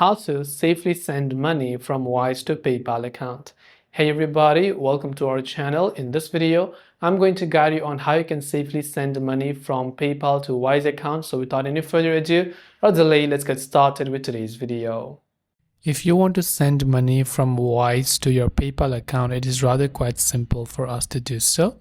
How to safely send money from Wise to PayPal account. Hey everybody, welcome to our channel. In this video, I'm going to guide you on how you can safely send money from PayPal to Wise account. So without any further ado or delay, let's get started with today's video. If you want to send money from Wise to your PayPal account, it is rather quite simple for us to do so.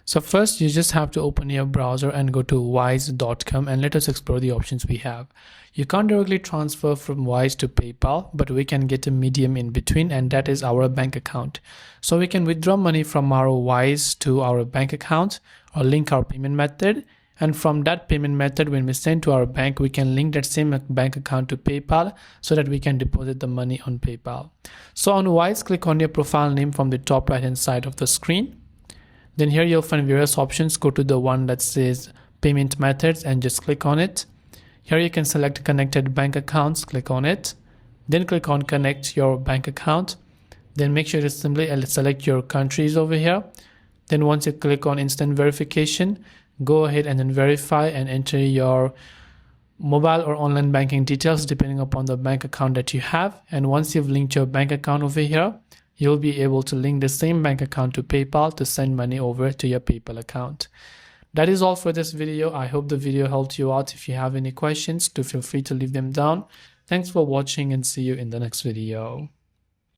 So first, you just have to open your browser and go to wise.com and let us explore the options we have. You can't directly transfer from Wise to PayPal, but we can get a medium in between, and that is our bank account. So we can withdraw money from our Wise to our bank account or link our payment method. And from that payment method, when we send to our bank, we can link that same bank account to PayPal so that we can deposit the money on PayPal. So on Wise, click on your profile name from the top right hand side of the screen. Then here you'll find various options. Go to the one that says payment methods and just click on it. Here you can select connected bank accounts, click on it. Then click on connect your bank account. Then make sure to simply select your countries over here. Then once you click on instant verification, go ahead and then verify and enter your mobile or online banking details depending upon the bank account that you have. And once you've linked your bank account over here, you'll be able to link the same bank account to PayPal to send money over to your PayPal account. That is all for this video. I hope the video helped you out. If you have any questions, do feel free to leave them down. Thanks for watching and see you in the next video.